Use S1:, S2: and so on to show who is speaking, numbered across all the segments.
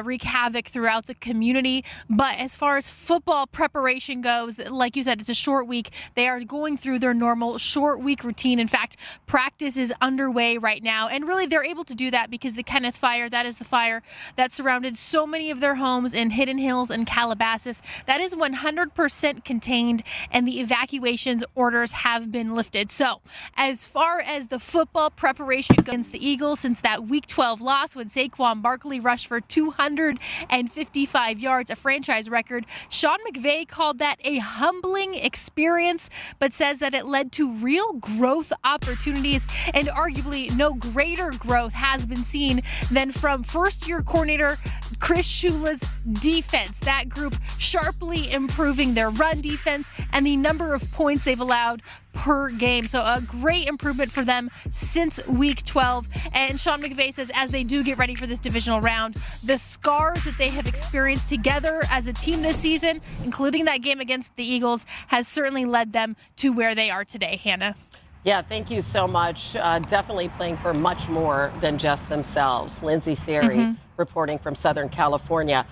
S1: wreak havoc throughout the community. But as far as football preparation goes, like you said, it's a short week. They are going through their normal short week routine. In fact, practice is underway right now. And really, they're able to do that because the Kenneth fire, that is the fire that surrounded so many of their homes in Hidden Hills and Calabasas, that is 100% contained, and the evacuations orders have been lifted. So as far as the football preparation goes against the Eagles, since that Week 12 loss when Saquon Barkley rushed for 255 yards, a franchise record, Sean McVay called that a humbling experience, but says that it led to real growth opportunities, and arguably no greater growth has been seen than from first-year coordinator Chris Shula's defense. That group sharply improving their run defense and the number of points they've allowed per game. So a great improvement for them since Week 12. And Sean McVay says as they do get ready for this divisional round, the scars that they have experienced together as a team this season, including that game against the Eagles, has certainly led them to where they are today. Hannah.
S2: Yeah, thank you so much. Definitely playing for much more than just themselves. Lindsay Ferry reporting from Southern California.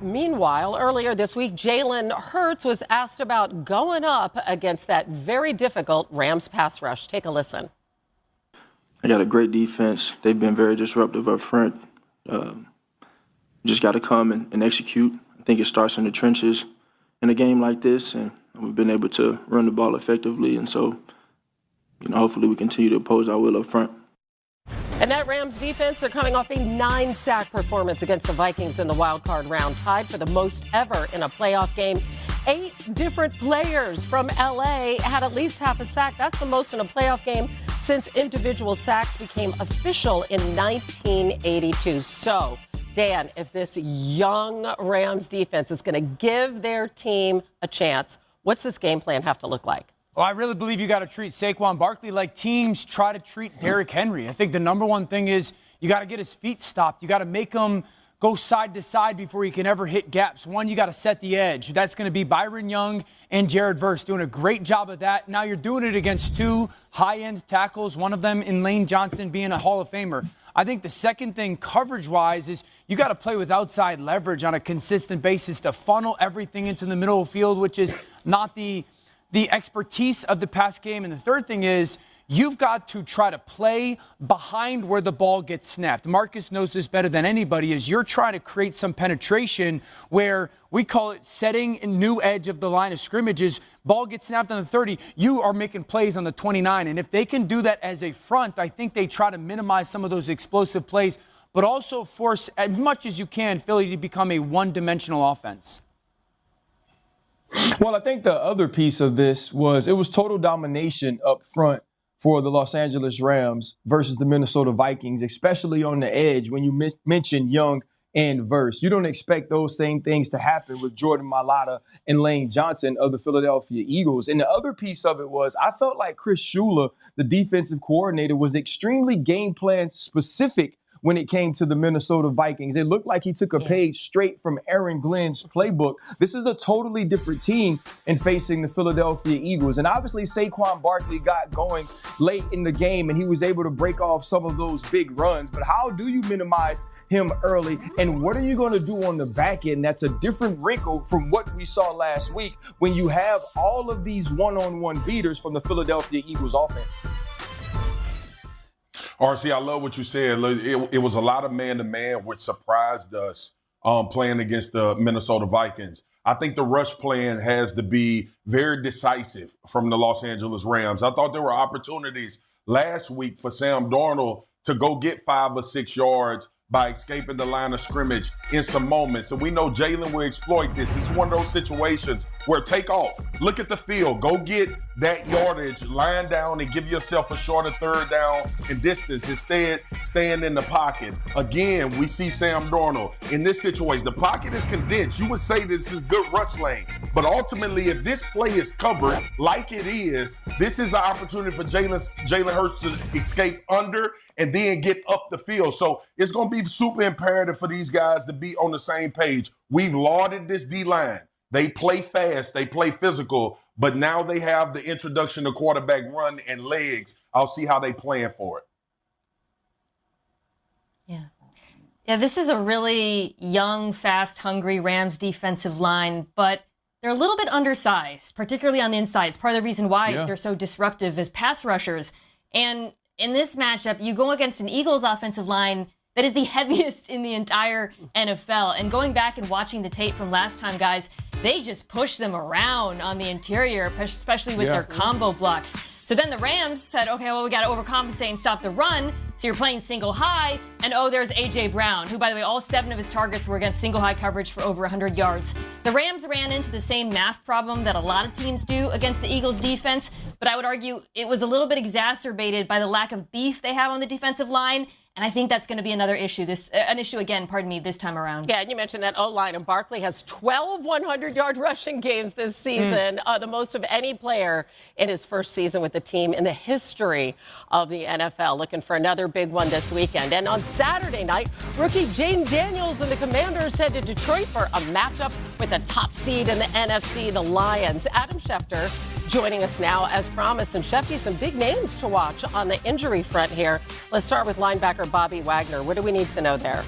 S2: Meanwhile, earlier this week, Jalen Hurts was asked about going up against that very difficult Rams pass rush. Take a listen.
S3: I got a great defense. They've been very disruptive up front. Just got to come and execute. I think it starts in the trenches in a game like this, and we've been able to run the ball effectively. And so, hopefully we continue to oppose our will up front.
S2: And that Rams defense, they're coming off a 9-sack performance against the Vikings in the wild card round, tied for the most ever in a playoff game. 8 different players from L.A. had at least half a sack. That's the most in a playoff game since individual sacks became official in 1982. So, Dan, if this young Rams defense is going to give their team a chance, what's this game plan have to look like?
S4: Well, I really believe you got to treat Saquon Barkley like teams try to treat Derrick Henry. I think the number one thing is you got to get his feet stopped. You got to make him go side to side before he can ever hit gaps. One, you got to set the edge. That's going to be Byron Young and Jared Verse doing a great job of that. Now you're doing it against 2 high-end tackles, one of them in Lane Johnson being a Hall of Famer. I think the second thing coverage-wise is you got to play with outside leverage on a consistent basis to funnel everything into the middle of the field, which is not the expertise of the pass game. And the third thing is you've got to try to play behind where the ball gets snapped. Marcus knows this better than anybody, is you're trying to create some penetration where we call it setting a new edge of the line of scrimmages. Ball gets snapped on the 30, you are making plays on the 29. And if they can do that as a front, I think they try to minimize some of those explosive plays, but also force as much as you can Philly to become a one-dimensional offense.
S5: Well, I think the other piece of this was it was total domination up front for the Los Angeles Rams versus the Minnesota Vikings, especially on the edge when you mention Young and Verse. You don't expect those same things to happen with Jordan Mailata and Lane Johnson of the Philadelphia Eagles. And the other piece of it was I felt like Chris Shula, the defensive coordinator, was extremely game plan specific when it came to the Minnesota Vikings. It looked like he took a page straight from Aaron Glenn's playbook. This is a totally different team in facing the Philadelphia Eagles. And obviously Saquon Barkley got going late in the game and he was able to break off some of those big runs. But how do you minimize him early? And what are you going to do on the back end? That's a different wrinkle from what we saw last week when you have all of these one-on-one beaters from the Philadelphia Eagles offense.
S6: RC, I love what you said. It was a lot of man-to-man, which surprised us playing against the Minnesota Vikings. I think the rush plan has to be very decisive from the Los Angeles Rams. I thought there were opportunities last week for Sam Darnold to go get 5 or 6 yards by escaping the line of scrimmage in some moments. And we know Jalen will exploit this. This is one of those situations where take off, look at the field, go get that yardage, line down and give yourself a shorter third down and distance. Instead, staying in the pocket. Again, we see Sam Darnold in this situation. The pocket is condensed. You would say this is good rush lane. But ultimately, if this play is covered like it is, this is an opportunity for Jalen Hurts to escape under and then get up the field. So it's going to be super imperative for these guys to be on the same page. We've lauded this D-line. They play fast, they play physical, but now they have the introduction to quarterback run and legs. I'll see how they plan for it.
S1: Yeah.
S7: Yeah, this is a really young, fast, hungry Rams defensive line, but they're a little bit undersized, particularly on the inside. It's part of the reason why they're so disruptive as pass rushers. And in this matchup, you go against an Eagles offensive line that is the heaviest in the entire NFL. And going back and watching the tape from last time, guys, they just push them around on the interior, especially with their combo blocks. So then the Rams said, okay, well, we got to overcompensate and stop the run. So you're playing single high. And there's A.J. Brown, who, by the way, all 7 of his targets were against single high coverage for over 100 yards. The Rams ran into the same math problem that a lot of teams do against the Eagles defense. But I would argue it was a little bit exacerbated by the lack of beef they have on the defensive line. And I think that's going to be another issue, this time around.
S2: Yeah, and you mentioned that O-line, and Barkley has 12 100-yard rushing games this season, the most of any player in his first season with the team in the history of the NFL. Looking for another big one this weekend. And on Saturday night, rookie Jaden Daniels and the Commanders head to Detroit for a matchup with a top seed in the NFC, the Lions. Adam Schefter joining us now as promised. And Shefty, some big names to watch on the injury front here. Let's start with linebacker Bobby Wagner. What do we need to know there?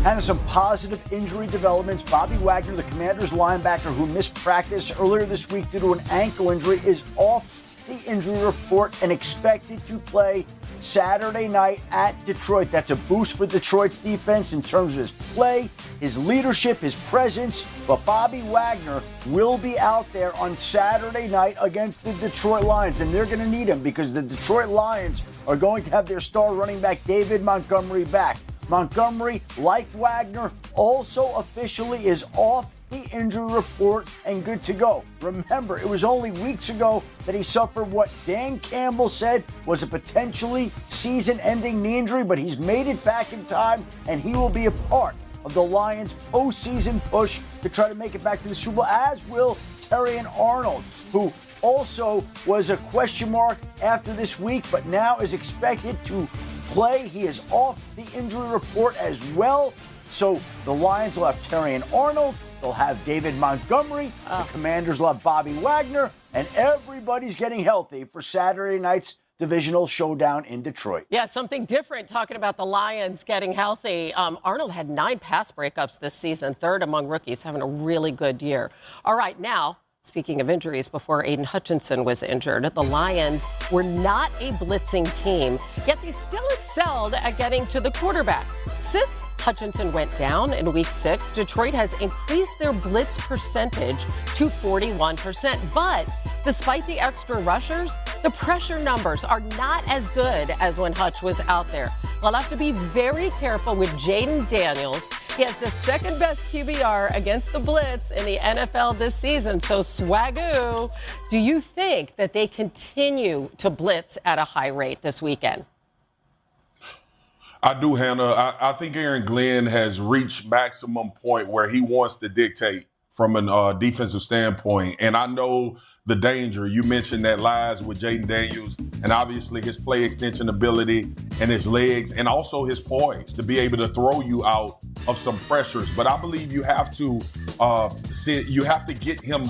S8: And some positive injury developments. Bobby Wagner, the Commanders linebacker who missed practice earlier this week due to an ankle injury, is off the injury report and expected to play Saturday night at Detroit. That's a boost for Detroit's defense in terms of his play, his leadership, his presence. But Bobby Wagner will be out there on Saturday night against the Detroit Lions, and they're going to need him because the Detroit Lions are going to have their star running back David Montgomery back. Montgomery, like Wagner, also officially is off the injury report and good to go. Remember, it was only weeks ago that he suffered what Dan Campbell said was a potentially season-ending knee injury, but he's made it back in time, and he will be a part of the Lions' postseason push to try to make it back to the Super Bowl, as will Terrion Arnold, who also was a question mark after this week, but now is expected to play. He is off the injury report as well. So the Lions will have Terrion Arnold. They'll have David Montgomery. The Commanders will have Bobby Wagner. And everybody's getting healthy for Saturday night's divisional showdown in Detroit.
S2: Yeah, something different talking about the Lions getting healthy. Arnold had 9 pass breakups this season, 3rd among rookies, having a really good year. All right, now, speaking of injuries, before Aiden Hutchinson was injured, the Lions were not a blitzing team, yet they still excelled at getting to the quarterback. Since Hutchinson went down in Week 6, Detroit has increased their blitz percentage to 41%. But despite the extra rushers, the pressure numbers are not as good as when Hutch was out there. They'll have to be very careful with Jaden Daniels. He has the 2nd best QBR against the blitz in the NFL this season. So, Swagoo, do you think that they continue to blitz at a high rate this weekend?
S6: I do, Hannah. I think Aaron Glenn has reached maximum point where he wants to dictate from a defensive standpoint. And I know the danger. You mentioned that lies with Jaden Daniels and obviously his play extension ability and his legs and also his poise to be able to throw you out of some pressures. But I believe you have to get him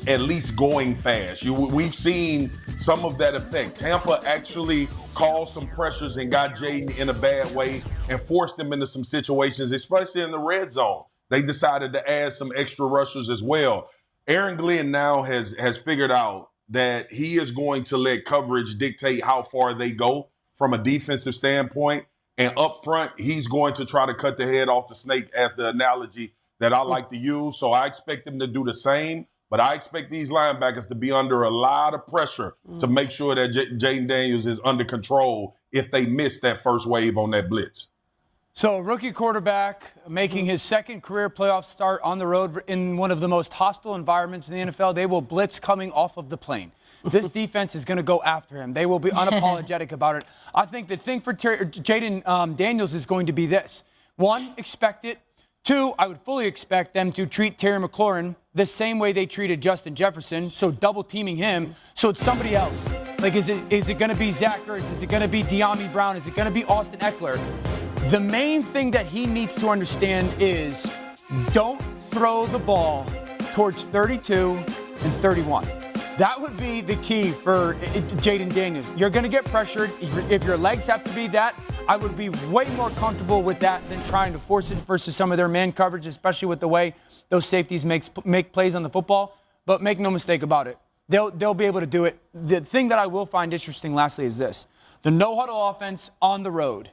S6: at least going fast. We've seen some of that effect. Tampa actually caused some pressures and got Jaden in a bad way and forced him into some situations, especially in the red zone. They decided to add some extra rushers as well. Aaron Glenn now has figured out that he is going to let coverage dictate how far they go from a defensive standpoint. And up front, he's going to try to cut the head off the snake, as the analogy that I like to use. So I expect him to do the same. But I expect these linebackers to be under a lot of pressure to make sure that Jaden Daniels is under control if they miss that first wave on that blitz.
S4: So, rookie quarterback making his 2nd career playoff start on the road in one of the most hostile environments in the NFL. They will blitz coming off of the plane. This defense is going to go after him. They will be unapologetic about it. I think the thing for Jaden Daniels is going to be this. 1, expect it. 2, I would fully expect them to treat Terry McLaurin the same way they treated Justin Jefferson, so double teaming him, so it's somebody else. Like, is it going to be Zach Ertz? Is it going to be De'Ami Brown? Is it going to be Austin Eckler? The main thing that he needs to understand is don't throw the ball towards 32 and 31. That would be the key for Jaden Daniels. You're going to get pressured. If your legs have to be that, I would be way more comfortable with that than trying to force it versus some of their man coverage, especially with the way those safeties make plays on the football. But make no mistake about it, they'll be able to do it. The thing that I will find interesting, lastly, is this. The no-huddle offense on the road.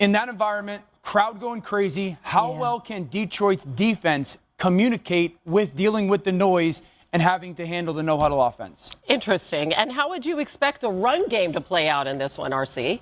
S4: In that environment, crowd going crazy, how well can Detroit's defense communicate with dealing with the noise and having to handle the no-huddle offense?
S2: Interesting. And how would you expect the run game to play out in this one, RC?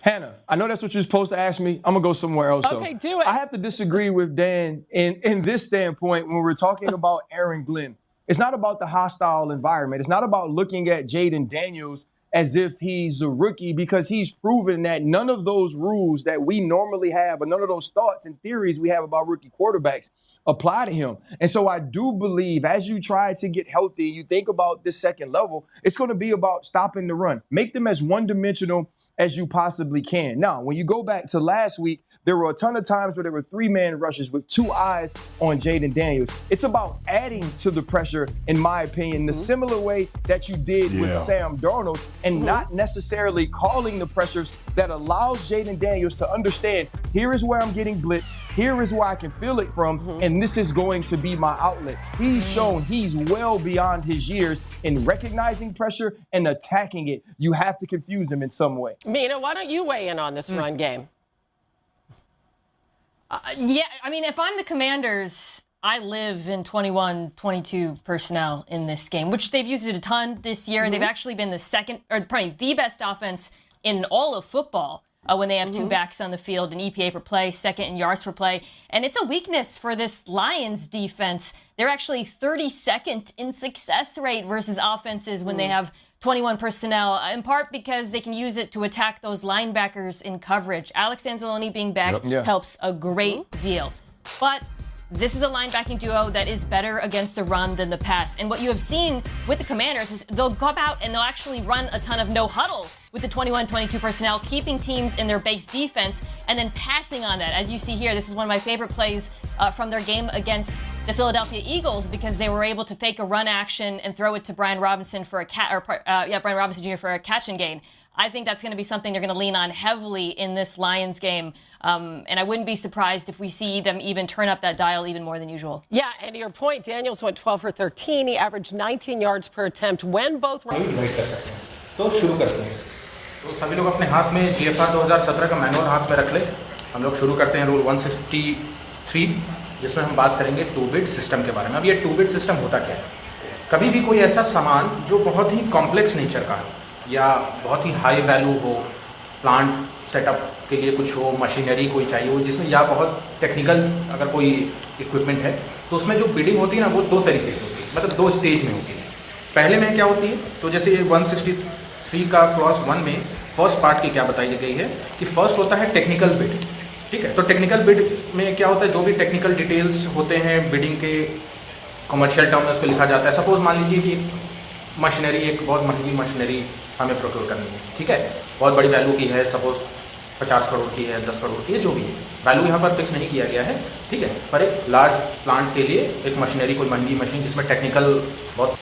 S5: Hannah, I know that's what you're supposed to ask me. I'm going to go somewhere else, though.
S2: Okay, do it.
S5: I have to disagree with Dan in this standpoint when we're talking about Aaron Glenn. It's not about the hostile environment. It's not about looking at Jaden Daniels as if he's a rookie, because he's proven that none of those rules that we normally have, or none of those thoughts and theories we have about rookie quarterbacks apply to him. And so I do believe as you try to get healthy, you think about this second level, it's going to be about stopping the run. Make them as one-dimensional as you possibly can. Now, when you go back to last week, there were a ton of times where there were three-man rushes with two eyes on Jaden Daniels. It's about adding to the pressure, in my opinion, the similar way that you did with Sam Darnold, and not necessarily calling the pressures that allows Jaden Daniels to understand, here is where I'm getting blitzed, here is where I can feel it from, and this is going to be my outlet. He's shown he's well beyond his years in recognizing pressure and attacking it. You have to confuse him in some way.
S2: Mina, why don't you weigh in on this run game?
S7: Yeah, I mean, if I'm the Commanders, I live in 21-22 personnel in this game, which they've used it a ton this year. They've actually been the best offense in all of football when they have two backs on the field, an EPA per play, second in yards per play. And it's a weakness for this Lions defense. They're actually 32nd in success rate versus offenses when they have 21 personnel, in part because they can use it to attack those linebackers in coverage. Alex Anzalone being back helps a great deal. But this is a linebacking duo that is better against the run than the pass. And what you have seen with the Commanders is they'll come out and they'll actually run a ton of no huddle with the 21-22 personnel, keeping teams in their base defense and then passing on that. As you see here, this is one of my favorite plays from their game against the Philadelphia Eagles, because they were able to fake a run action and throw it to Brian Robinson for a Brian Robinson Jr. for a catch and gain. I think that's going to be something they're going to lean on heavily in this Lions game. And I wouldn't be surprised if we see them even turn up that dial even more than usual.
S2: Yeah, and to your point, Daniels went 12 for 13. He averaged 19 yards per attempt when both were...
S9: तो शुरू करते हैं। तो सभी लोग अपने हाथ में GFR 2017 का मैनुअल हाथ में रख ले। हम लोग शुरू करते हैं रूल 163, जिसमें हम बात करेंगे 2-बिट सिस्टम के बारे में। अब ये 2-बिट सिस्टम होता क्या है? कभी भी कोई ऐसा सामान जो बहुत ही कॉम्प्लेक्स नेचर का है या बहुत ही हाई वैल्यू हो, प्लांट सेटअप के लिए कुछ हो, मशीनरी कोई चाहिए हो, जिसमें या बहुत टेक्निकल अगर कोई इक्विपमेंट है, तो उसमें जो बिडिंग होती है ना, वो दो तरीके से होती है, मतलब दो स्टेज में होती है। पहले में क्या होती है, तो जैसे 163 का क्लॉज 1 में फर्स्ट पार्ट की क्या बताई गई है कि फर्स्ट होता है टेक्निकल बिड, ठीक है। तो टेक्निकल बिड में क्या होता है, जो भी टेक्निकल डिटेल्स होते हैं बिडिंग के, कमर्शियल टर्म में उसको लिखा जाता है। सपोज मान लीजिए कि मशीनरी, एक बहुत महंगी मशीनरी हमें प्रोक्योर करनी है, ठीक है, बहुत बड़ी वैल्यू की है, सपोज 50 करोड़ की है, 10 करोड़ की है, जो भी है, वैल्यू यहाँ पर फिक्स नहीं किया गया है, ठीक है। पर एक लार्ज प्लांट के लिए एक मशीनरी, कोई महंगी मशीन जिसमें टेक्निकल बहुत